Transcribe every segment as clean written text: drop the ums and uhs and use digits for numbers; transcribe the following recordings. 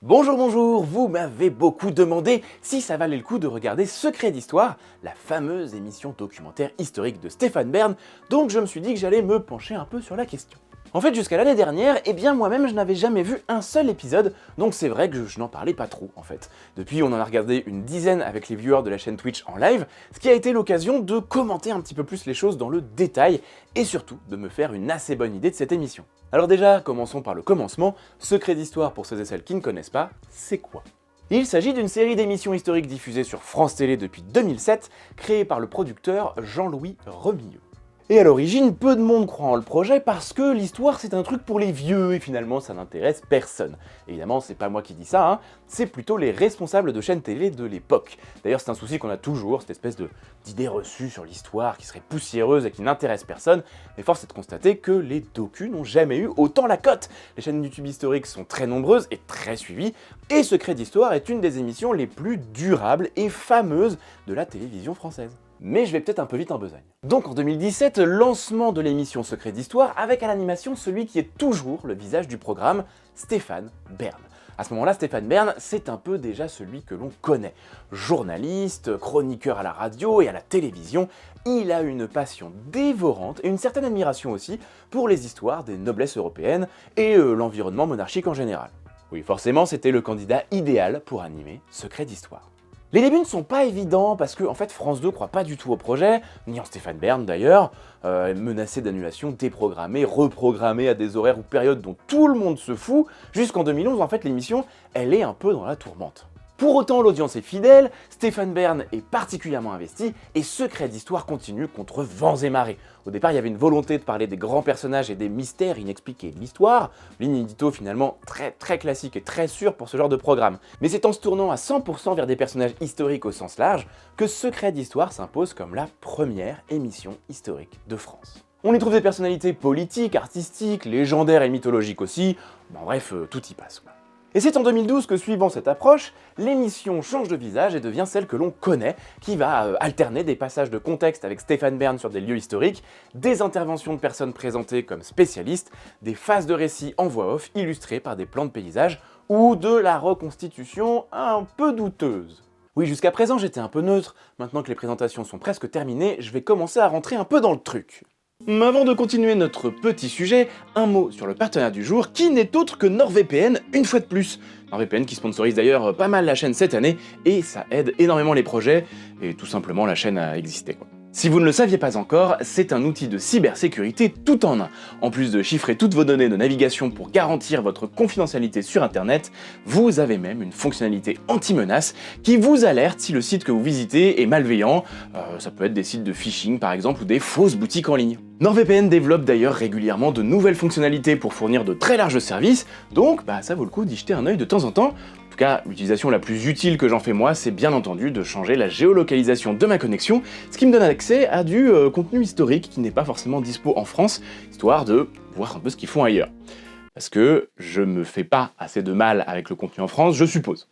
Bonjour, bonjour, vous m'avez beaucoup demandé si ça valait le coup de regarder Secret d'Histoire, la fameuse émission documentaire historique de Stéphane Bern, donc je me suis dit que j'allais me pencher un peu sur la question. En fait, jusqu'à l'année dernière, moi-même je n'avais jamais vu un seul épisode, donc c'est vrai que je n'en parlais pas trop en fait. Depuis, on en a regardé une dizaine avec les viewers de la chaîne Twitch en live, ce qui a été l'occasion de commenter un petit peu plus les choses dans le détail, et surtout de me faire une assez bonne idée de cette émission. Alors déjà, commençons par le commencement. Secret d'Histoire, pour ceux et celles qui ne connaissent pas, c'est quoi ? Il s'agit d'une série d'émissions historiques diffusées sur France Télé depuis 2007, créée par le producteur Jean-Louis Remilleux. Et à l'origine, peu de monde croit en le projet parce que l'histoire c'est un truc pour les vieux et finalement ça n'intéresse personne. Évidemment, c'est pas moi qui dis ça, c'est plutôt les responsables de chaînes télé de l'époque. D'ailleurs, c'est un souci qu'on a toujours, cette espèce d'idée reçue sur l'histoire qui serait poussiéreuse et qui n'intéresse personne, mais force est de constater que les docus n'ont jamais eu autant la cote. Les chaînes YouTube historiques sont très nombreuses et très suivies, et Secret d'Histoire est une des émissions les plus durables et fameuses de la télévision française. Mais je vais peut-être un peu vite en besogne. Donc en 2017, lancement de l'émission Secret d'Histoire avec à l'animation celui qui est toujours le visage du programme, Stéphane Bern. À ce moment-là, Stéphane Bern, c'est un peu déjà celui que l'on connaît. Journaliste, chroniqueur à la radio et à la télévision, il a une passion dévorante et une certaine admiration aussi pour les histoires des noblesses européennes et l'environnement monarchique en général. Oui, forcément, c'était le candidat idéal pour animer Secret d'Histoire. Les débuts ne sont pas évidents parce que en fait, France 2 croit pas du tout au projet, ni en Stéphane Bern d'ailleurs, menacé d'annulation, déprogrammé, reprogrammé à des horaires ou périodes dont tout le monde se fout, jusqu'en 2011 en fait l'émission, elle est un peu dans la tourmente. Pour autant, l'audience est fidèle, Stéphane Bern est particulièrement investi et Secret d'Histoire continue contre vents et marées. Au départ, il y avait une volonté de parler des grands personnages et des mystères inexpliqués de l'histoire, ligne édito finalement très classique et très sûre pour ce genre de programme. Mais c'est en se tournant à 100% vers des personnages historiques au sens large que Secret d'Histoire s'impose comme la première émission historique de France. On y trouve des personnalités politiques, artistiques, légendaires et mythologiques aussi, bref, tout y passe quoi. Et c'est en 2012 que, suivant cette approche, l'émission change de visage et devient celle que l'on connaît, qui va alterner des passages de contexte avec Stéphane Bern sur des lieux historiques, des interventions de personnes présentées comme spécialistes, des phases de récits en voix off illustrées par des plans de paysage, ou de la reconstitution un peu douteuse. Oui, jusqu'à présent j'étais un peu neutre, maintenant que les présentations sont presque terminées, je vais commencer à rentrer un peu dans le truc. Mais avant de continuer notre petit sujet, un mot sur le partenaire du jour qui n'est autre que NordVPN une fois de plus. NordVPN qui sponsorise d'ailleurs pas mal la chaîne cette année et ça aide énormément les projets et tout simplement la chaîne à exister quoi. Si vous ne le saviez pas encore, c'est un outil de cybersécurité tout en un. En plus de chiffrer toutes vos données de navigation pour garantir votre confidentialité sur internet, vous avez même une fonctionnalité anti-menace qui vous alerte si le site que vous visitez est malveillant, ça peut être des sites de phishing par exemple ou des fausses boutiques en ligne. NordVPN développe d'ailleurs régulièrement de nouvelles fonctionnalités pour fournir de très larges services, donc ça vaut le coup d'y jeter un œil de temps en temps. En tout cas, l'utilisation la plus utile que j'en fais moi, c'est bien entendu de changer la géolocalisation de ma connexion, ce qui me donne accès à du contenu historique qui n'est pas forcément dispo en France, histoire de voir un peu ce qu'ils font ailleurs. Parce que je me fais pas assez de mal avec le contenu en France, je suppose.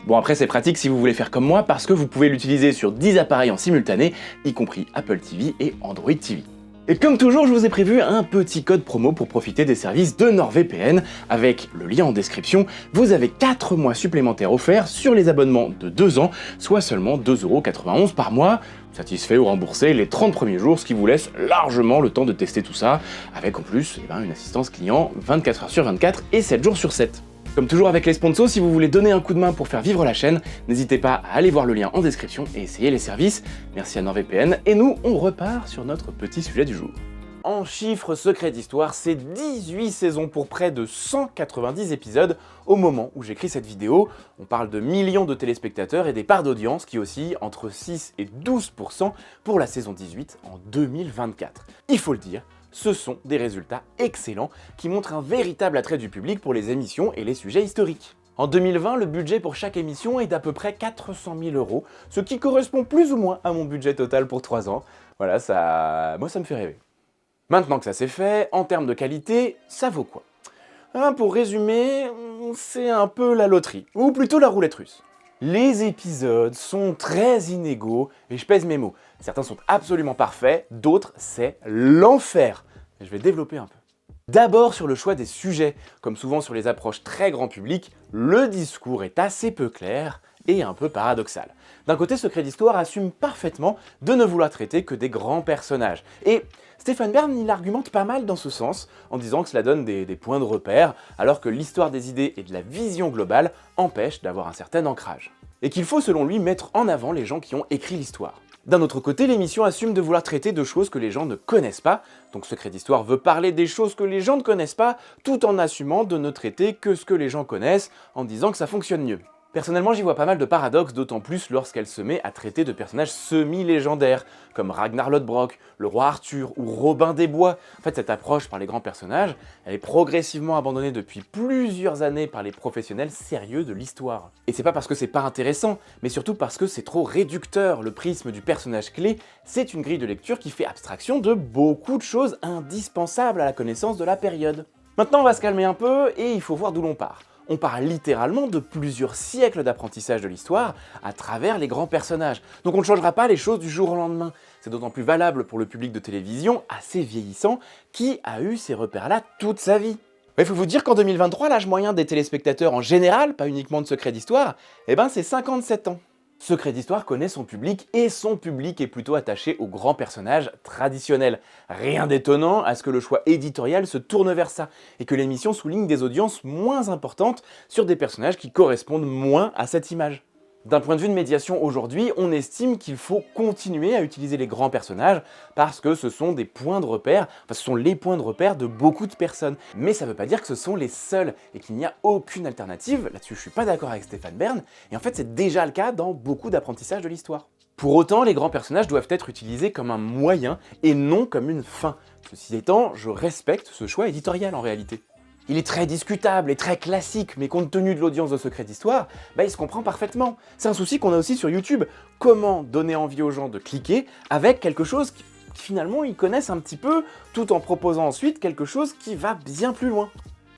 Bon après c'est pratique si vous voulez faire comme moi, parce que vous pouvez l'utiliser sur 10 appareils en simultané, y compris Apple TV et Android TV. Et comme toujours, je vous ai prévu un petit code promo pour profiter des services de NordVPN. Avec le lien en description, vous avez 4 mois supplémentaires offerts sur les abonnements de 2 ans, soit seulement 2,91 € par mois, satisfait ou remboursé les 30 premiers jours, ce qui vous laisse largement le temps de tester tout ça, avec en plus une assistance client 24 h sur 24 et 7 jours sur 7. Comme toujours avec les sponsors, si vous voulez donner un coup de main pour faire vivre la chaîne, n'hésitez pas à aller voir le lien en description et essayer les services. Merci à NordVPN, et nous, on repart sur notre petit sujet du jour. En chiffres, Secret d'Histoire, c'est 18 saisons pour près de 190 épisodes au moment où j'écris cette vidéo. On parle de millions de téléspectateurs et des parts d'audience qui oscillent entre 6 et 12% pour la saison 18 en 2024. Il faut le dire, ce sont des résultats excellents qui montrent un véritable attrait du public pour les émissions et les sujets historiques. En 2020, le budget pour chaque émission est d'à peu près 400 000 €, ce qui correspond plus ou moins à mon budget total pour 3 ans. Voilà, moi ça me fait rêver. Maintenant que ça c'est fait, en termes de qualité, ça vaut quoi ? Pour résumer, c'est un peu la loterie, ou plutôt la roulette russe. Les épisodes sont très inégaux, et je pèse mes mots. Certains sont absolument parfaits, d'autres c'est l'enfer. Je vais développer un peu. D'abord sur le choix des sujets, comme souvent sur les approches très grand public, le discours est assez peu clair et un peu paradoxal. D'un côté, Secret d'Histoire assume parfaitement de ne vouloir traiter que des grands personnages. Et Stéphane Bern, il argumente pas mal dans ce sens, en disant que cela donne des points de repère, alors que l'histoire des idées et de la vision globale empêche d'avoir un certain ancrage. Et qu'il faut selon lui mettre en avant les gens qui ont écrit l'histoire. D'un autre côté, l'émission assume de vouloir traiter de choses que les gens ne connaissent pas, donc Secret d'Histoire veut parler des choses que les gens ne connaissent pas, tout en assumant de ne traiter que ce que les gens connaissent, en disant que ça fonctionne mieux. Personnellement, j'y vois pas mal de paradoxes, d'autant plus lorsqu'elle se met à traiter de personnages semi-légendaires, comme Ragnar Lodbrok, le roi Arthur ou Robin des Bois. En fait, cette approche par les grands personnages, elle est progressivement abandonnée depuis plusieurs années par les professionnels sérieux de l'histoire. Et c'est pas parce que c'est pas intéressant, mais surtout parce que c'est trop réducteur. Le prisme du personnage clé, c'est une grille de lecture qui fait abstraction de beaucoup de choses indispensables à la connaissance de la période. Maintenant, on va se calmer un peu et il faut voir d'où l'on part. On parle littéralement de plusieurs siècles d'apprentissage de l'histoire à travers les grands personnages. Donc on ne changera pas les choses du jour au lendemain. C'est d'autant plus valable pour le public de télévision, assez vieillissant, qui a eu ces repères-là toute sa vie. Il faut vous dire qu'en 2023, l'âge moyen des téléspectateurs en général, pas uniquement de Secret d'Histoire, c'est 57 ans. Secret d'Histoire connaît son public et son public est plutôt attaché aux grands personnages traditionnels. Rien d'étonnant à ce que le choix éditorial se tourne vers ça et que l'émission souligne des audiences moins importantes sur des personnages qui correspondent moins à cette image. D'un point de vue de médiation aujourd'hui, on estime qu'il faut continuer à utiliser les grands personnages parce que ce sont des points de repère, ce sont les points de repère de beaucoup de personnes. Mais ça ne veut pas dire que ce sont les seuls et qu'il n'y a aucune alternative, là-dessus je suis pas d'accord avec Stéphane Bern, et en fait c'est déjà le cas dans beaucoup d'apprentissages de l'histoire. Pour autant, les grands personnages doivent être utilisés comme un moyen et non comme une fin. Ceci étant, je respecte ce choix éditorial en réalité. Il est très discutable et très classique, mais compte tenu de l'audience de Secret d'Histoire, il se comprend parfaitement. C'est un souci qu'on a aussi sur YouTube. Comment donner envie aux gens de cliquer avec quelque chose qui finalement ils connaissent un petit peu, tout en proposant ensuite quelque chose qui va bien plus loin.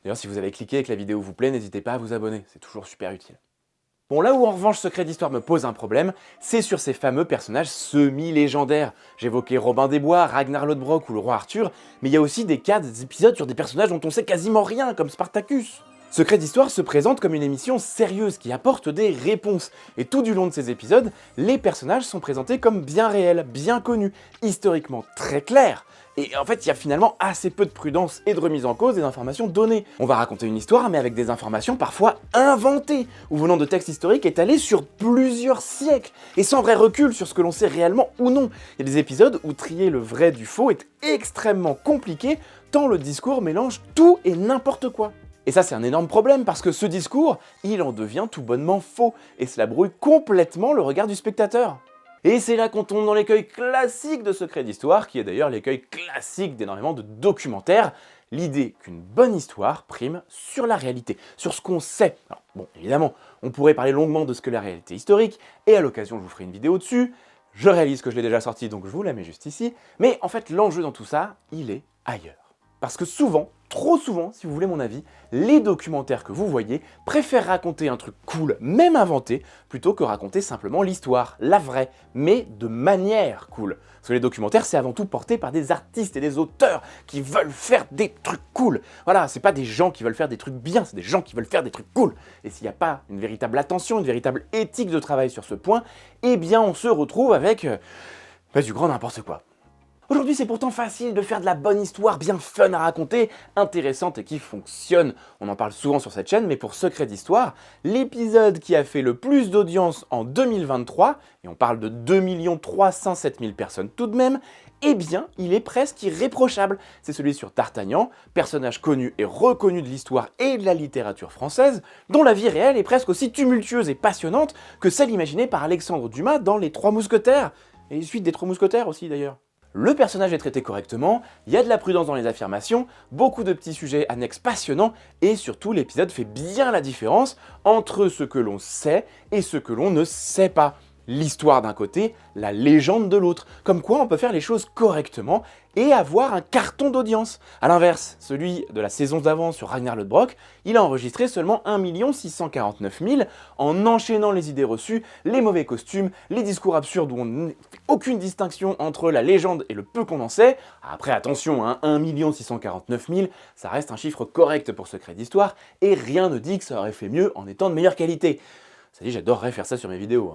D'ailleurs, si vous avez cliqué et que la vidéo vous plaît, n'hésitez pas à vous abonner, c'est toujours super utile. Bon, là où en revanche Secret d'Histoire me pose un problème, c'est sur ces fameux personnages semi-légendaires. J'évoquais Robin des Bois, Ragnar Lodbrok ou le roi Arthur, mais il y a aussi des épisodes sur des personnages dont on sait quasiment rien, comme Spartacus. Secret d'Histoire se présente comme une émission sérieuse qui apporte des réponses, et tout du long de ces épisodes, les personnages sont présentés comme bien réels, bien connus, historiquement très clairs. Et en fait, il y a finalement assez peu de prudence et de remise en cause des informations données. On va raconter une histoire, mais avec des informations parfois inventées, ou venant de textes historiques étalés sur plusieurs siècles, et sans vrai recul sur ce que l'on sait réellement ou non. Il y a des épisodes où trier le vrai du faux est extrêmement compliqué, tant le discours mélange tout et n'importe quoi. Et ça, c'est un énorme problème, parce que ce discours, il en devient tout bonnement faux, et cela brouille complètement le regard du spectateur. Et c'est là qu'on tombe dans l'écueil classique de Secret d'Histoire, qui est d'ailleurs l'écueil classique d'énormément de documentaires, l'idée qu'une bonne histoire prime sur la réalité, sur ce qu'on sait. Alors, bon, évidemment, on pourrait parler longuement de ce que la réalité historique, et à l'occasion, je vous ferai une vidéo dessus. Je réalise que je l'ai déjà sortie, donc je vous la mets juste ici. Mais en fait, l'enjeu dans tout ça, il est ailleurs. Parce que souvent, trop souvent, si vous voulez mon avis, les documentaires que vous voyez préfèrent raconter un truc cool, même inventé, plutôt que raconter simplement l'histoire, la vraie, mais de manière cool. Parce que les documentaires, c'est avant tout porté par des artistes et des auteurs qui veulent faire des trucs cool. Voilà, c'est pas des gens qui veulent faire des trucs bien, c'est des gens qui veulent faire des trucs cool. Et s'il n'y a pas une véritable attention, une véritable éthique de travail sur ce point, eh bien on se retrouve avec du grand n'importe quoi. Aujourd'hui, c'est pourtant facile de faire de la bonne histoire bien fun à raconter, intéressante et qui fonctionne. On en parle souvent sur cette chaîne, mais pour Secret d'Histoire, l'épisode qui a fait le plus d'audience en 2023, et on parle de 2 307 000 personnes tout de même, eh bien, il est presque irréprochable. C'est celui sur D'Artagnan, personnage connu et reconnu de l'histoire et de la littérature française, dont la vie réelle est presque aussi tumultueuse et passionnante que celle imaginée par Alexandre Dumas dans Les Trois Mousquetaires, et suite des Trois Mousquetaires aussi d'ailleurs. Le personnage est traité correctement, il y a de la prudence dans les affirmations, beaucoup de petits sujets annexes passionnants, et surtout l'épisode fait bien la différence entre ce que l'on sait et ce que l'on ne sait pas. L'histoire d'un côté, la légende de l'autre. Comme quoi on peut faire les choses correctement et avoir un carton d'audience. A l'inverse, celui de la saison d'avant sur Ragnar Lodbrok, il a enregistré seulement 1 649 000 en enchaînant les idées reçues, les mauvais costumes, les discours absurdes où on ne fait aucune distinction entre la légende et le peu qu'on en sait. Après attention, 1 649 000, ça reste un chiffre correct pour Secret d'Histoire et rien ne dit que ça aurait fait mieux en étant de meilleure qualité. Ça dit, j'adorerais faire ça sur mes vidéos.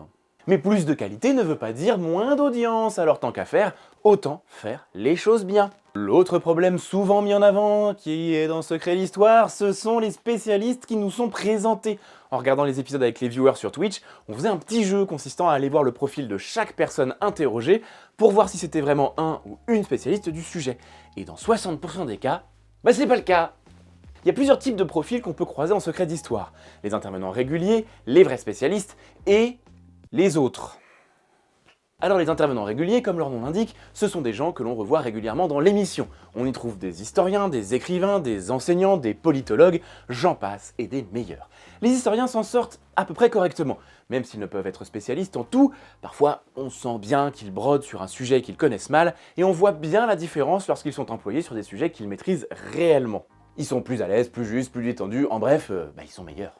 Mais plus de qualité ne veut pas dire moins d'audience, alors tant qu'à faire, autant faire les choses bien. L'autre problème souvent mis en avant, qui est dans Secret d'Histoire, ce sont les spécialistes qui nous sont présentés. En regardant les épisodes avec les viewers sur Twitch, on faisait un petit jeu consistant à aller voir le profil de chaque personne interrogée pour voir si c'était vraiment un ou une spécialiste du sujet. Et dans 60% des cas, c'est pas le cas. Il y a plusieurs types de profils qu'on peut croiser en Secret d'Histoire. Les intervenants réguliers, les vrais spécialistes et les autres. Alors les intervenants réguliers, comme leur nom l'indique, ce sont des gens que l'on revoit régulièrement dans l'émission. On y trouve des historiens, des écrivains, des enseignants, des politologues, j'en passe, et des meilleurs. Les historiens s'en sortent à peu près correctement, même s'ils ne peuvent être spécialistes en tout, parfois on sent bien qu'ils brodent sur un sujet qu'ils connaissent mal, et on voit bien la différence lorsqu'ils sont employés sur des sujets qu'ils maîtrisent réellement. Ils sont plus à l'aise, plus justes, plus détendus, en bref, ils sont meilleurs.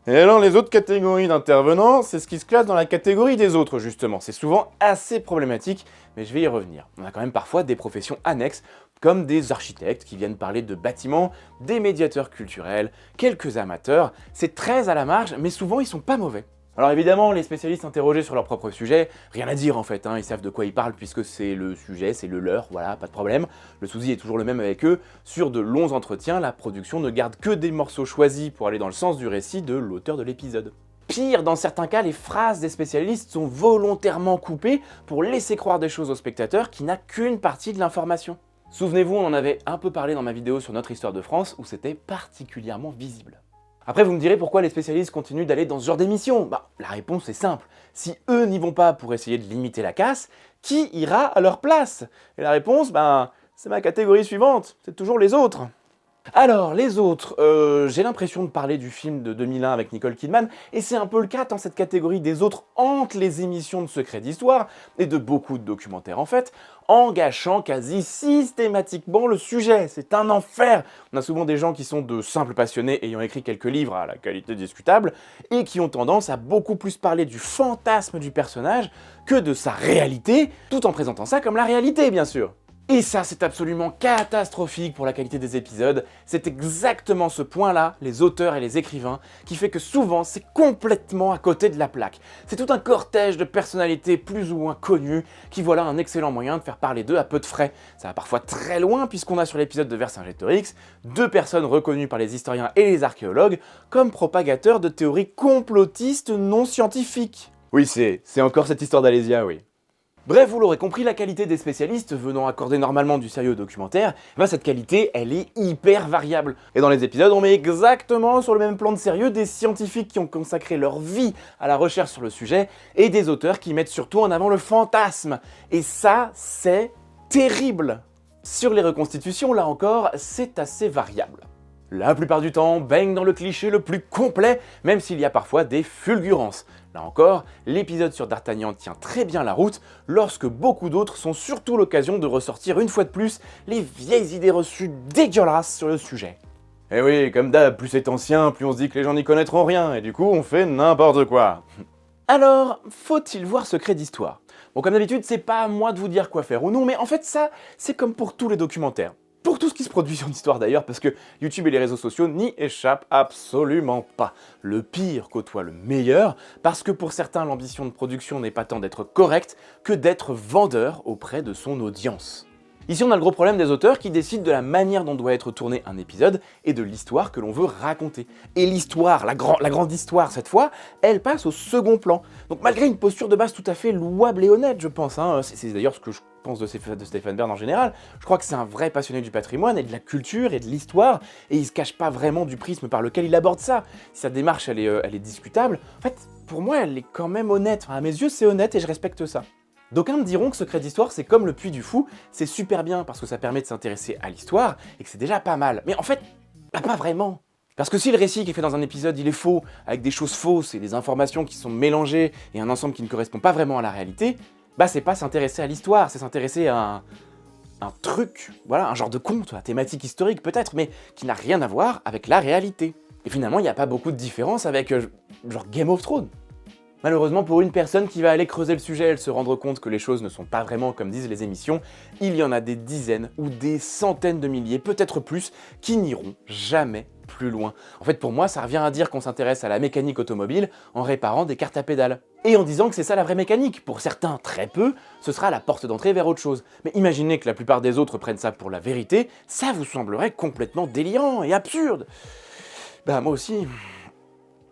Et alors les autres catégories d'intervenants, c'est ce qui se classe dans la catégorie des autres justement. C'est souvent assez problématique, mais je vais y revenir. On a quand même parfois des professions annexes, comme des architectes qui viennent parler de bâtiments, des médiateurs culturels, quelques amateurs. C'est très à la marge, mais souvent ils sont pas mauvais. Alors évidemment, les spécialistes interrogés sur leur propre sujet, rien à dire en fait, ils savent de quoi ils parlent puisque c'est le sujet, c'est le leur, voilà, pas de problème. Le souci est toujours le même avec eux, sur de longs entretiens, la production ne garde que des morceaux choisis pour aller dans le sens du récit de l'auteur de l'épisode. Pire, dans certains cas, les phrases des spécialistes sont volontairement coupées pour laisser croire des choses au spectateur qui n'a qu'une partie de l'information. Souvenez-vous, on en avait un peu parlé dans ma vidéo sur notre histoire de France où c'était particulièrement visible. Après, vous me direz pourquoi les spécialistes continuent d'aller dans ce genre d'émission. La réponse est simple. Si eux n'y vont pas pour essayer de limiter la casse, qui ira à leur place? Et la réponse, c'est ma catégorie suivante, c'est toujours les autres. Alors, les autres, j'ai l'impression de parler du film de 2001 avec Nicole Kidman, et c'est un peu le cas dans cette catégorie des autres entre les émissions de Secret d'Histoire, et de beaucoup de documentaires en fait, en gâchant quasi systématiquement le sujet. C'est un enfer. On a souvent des gens qui sont de simples passionnés ayant écrit quelques livres à la qualité discutable, et qui ont tendance à beaucoup plus parler du fantasme du personnage que de sa réalité, tout en présentant ça comme la réalité bien sûr. Et ça, c'est absolument catastrophique pour la qualité des épisodes. C'est exactement ce point-là, les auteurs et les écrivains, qui fait que souvent, c'est complètement à côté de la plaque. C'est tout un cortège de personnalités plus ou moins connues qui voilà un excellent moyen de faire parler d'eux à peu de frais. Ça va parfois très loin puisqu'on a sur l'épisode de Vercingétorix 2 personnes reconnues par les historiens et les archéologues comme propagateurs de théories complotistes non scientifiques. Oui, c'est encore cette histoire d'Alésia, oui. Bref, vous l'aurez compris, la qualité des spécialistes venant accorder normalement du sérieux au documentaire, cette qualité, elle est hyper variable. Et dans les épisodes, on met exactement sur le même plan de sérieux des scientifiques qui ont consacré leur vie à la recherche sur le sujet, et des auteurs qui mettent surtout en avant le fantasme. Et ça, c'est terrible. Sur les reconstitutions, là encore, c'est assez variable. La plupart du temps, on baigne dans le cliché le plus complet, même s'il y a parfois des fulgurances. Là encore, l'épisode sur D'Artagnan tient très bien la route, lorsque beaucoup d'autres sont surtout l'occasion de ressortir une fois de plus les vieilles idées reçues dégueulasses sur le sujet. Et oui, comme d'hab, plus c'est ancien, plus on se dit que les gens n'y connaîtront rien, et du coup on fait n'importe quoi. Alors, faut-il voir Secret d'Histoire? Bon, comme d'habitude, c'est pas à moi de vous dire quoi faire ou non, mais en fait ça, c'est comme pour tous les documentaires. Pour tout ce qui se produit sur l'histoire d'ailleurs, parce que YouTube et les réseaux sociaux n'y échappent absolument pas. Le pire côtoie le meilleur, parce que pour certains, l'ambition de production n'est pas tant d'être correct que d'être vendeur auprès de son audience. Ici, on a le gros problème des auteurs qui décident de la manière dont doit être tourné un épisode et de l'histoire que l'on veut raconter. Et l'histoire, la grande histoire cette fois, elle passe au second plan. Donc malgré une posture de base tout à fait louable et honnête, je pense, c'est d'ailleurs ce que je pense de Stéphane Bern en général, je crois que c'est un vrai passionné du patrimoine et de la culture et de l'histoire, et il se cache pas vraiment du prisme par lequel il aborde ça. Si sa démarche, elle est discutable, en fait, pour moi, elle est quand même honnête. À mes yeux, c'est honnête et je respecte ça. D'aucuns me diront que Secret d'Histoire, c'est comme le Puy du Fou, c'est super bien parce que ça permet de s'intéresser à l'histoire et que c'est déjà pas mal. Mais en fait, pas vraiment. Parce que si le récit qui est fait dans un épisode il est faux, avec des choses fausses et des informations qui sont mélangées et un ensemble qui ne correspond pas vraiment à la réalité, bah c'est pas s'intéresser à l'histoire, c'est s'intéresser à un truc, voilà, un genre de conte, à thématique historique peut-être, mais qui n'a rien à voir avec la réalité. Et finalement, il n'y a pas beaucoup de différence avec genre Game of Thrones. Malheureusement, pour une personne qui va aller creuser le sujet et se rendre compte que les choses ne sont pas vraiment comme disent les émissions, il y en a des dizaines ou des centaines de milliers, peut-être plus, qui n'iront jamais plus loin. En fait, pour moi, ça revient à dire qu'on s'intéresse à la mécanique automobile en réparant des cartes à pédales. Et en disant que c'est ça la vraie mécanique. Pour certains, très peu, ce sera la porte d'entrée vers autre chose. Mais imaginez que la plupart des autres prennent ça pour la vérité, ça vous semblerait complètement délirant et absurde. Bah moi aussi.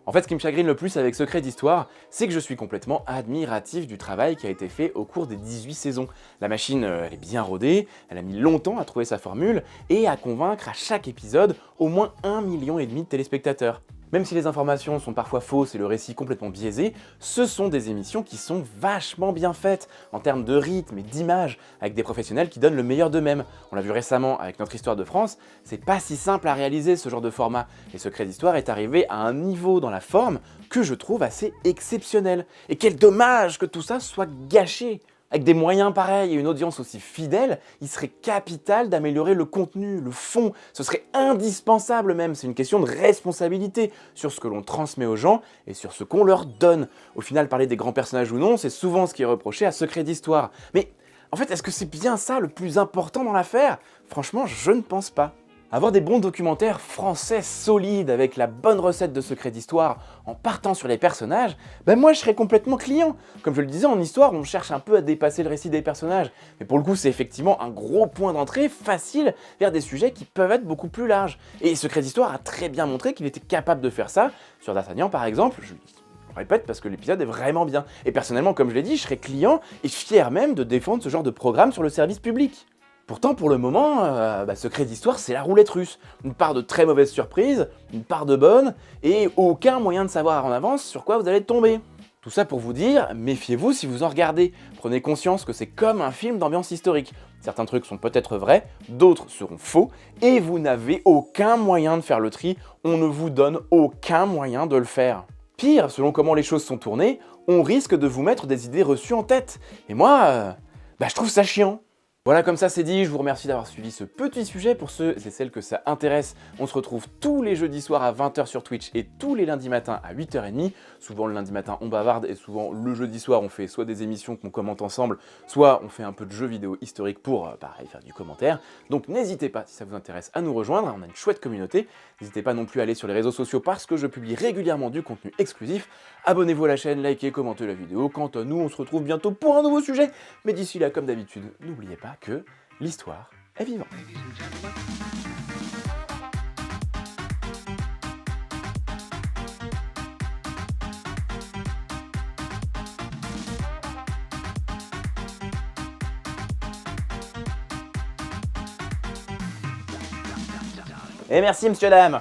En fait, ce qui me chagrine le plus avec Secret d'Histoire, c'est que je suis complètement admiratif du travail qui a été fait au cours des 18 saisons. La machine, elle est bien rodée, elle a mis longtemps à trouver sa formule et à convaincre à chaque épisode au moins 1,5 million de téléspectateurs. Même si les informations sont parfois fausses et le récit complètement biaisé, ce sont des émissions qui sont vachement bien faites en termes de rythme et d'image, avec des professionnels qui donnent le meilleur d'eux-mêmes. On l'a vu récemment avec notre histoire de France, c'est pas si simple à réaliser ce genre de format, et Secret d'Histoire est arrivé à un niveau dans la forme que je trouve assez exceptionnel. Et quel dommage que tout ça soit gâché! Avec des moyens pareils et une audience aussi fidèle, il serait capital d'améliorer le contenu, le fond. Ce serait indispensable même, c'est une question de responsabilité sur ce que l'on transmet aux gens et sur ce qu'on leur donne. Au final, parler des grands personnages ou non, c'est souvent ce qui est reproché à Secret d'Histoire. Mais en fait, est-ce que c'est bien ça le plus important dans l'affaire? Franchement, je ne pense pas. Avoir des bons documentaires français solides avec la bonne recette de Secret d'Histoire en partant sur les personnages, ben moi je serais complètement client. Comme je le disais, en histoire, on cherche un peu à dépasser le récit des personnages. Mais pour le coup, c'est effectivement un gros point d'entrée facile vers des sujets qui peuvent être beaucoup plus larges. Et Secret d'Histoire a très bien montré qu'il était capable de faire ça. Sur D'Artagnan par exemple, je le répète parce que l'épisode est vraiment bien. Et personnellement, comme je l'ai dit, je serais client et fier même de défendre ce genre de programme sur le service public. Pourtant, pour le moment, Secret d'Histoire, c'est la roulette russe. Une part de très mauvaises surprises, une part de bonnes, et aucun moyen de savoir en avance sur quoi vous allez tomber. Tout ça pour vous dire, méfiez-vous si vous en regardez. Prenez conscience que c'est comme un film d'ambiance historique. Certains trucs sont peut-être vrais, d'autres seront faux, et vous n'avez aucun moyen de faire le tri, on ne vous donne aucun moyen de le faire. Pire, selon comment les choses sont tournées, on risque de vous mettre des idées reçues en tête. Et moi, je trouve ça chiant. Voilà, comme ça c'est dit, je vous remercie d'avoir suivi ce petit sujet. Pour ceux et celles que ça intéresse, on se retrouve tous les jeudis soirs à 20 h sur Twitch et tous les lundis matins à 8 h 30. Souvent le lundi matin on bavarde et souvent le jeudi soir on fait soit des émissions qu'on commente ensemble, soit on fait un peu de jeux vidéo historiques pour, pareil, faire du commentaire. Donc n'hésitez pas, si ça vous intéresse, à nous rejoindre, on a une chouette communauté. N'hésitez pas non plus à aller sur les réseaux sociaux parce que je publie régulièrement du contenu exclusif. Abonnez-vous à la chaîne, likez, commentez la vidéo. Quant à nous, on se retrouve bientôt pour un nouveau sujet. Mais d'ici là, comme d'habitude, n'oubliez pas que l'histoire est vivante. Et merci, monsieur, dame.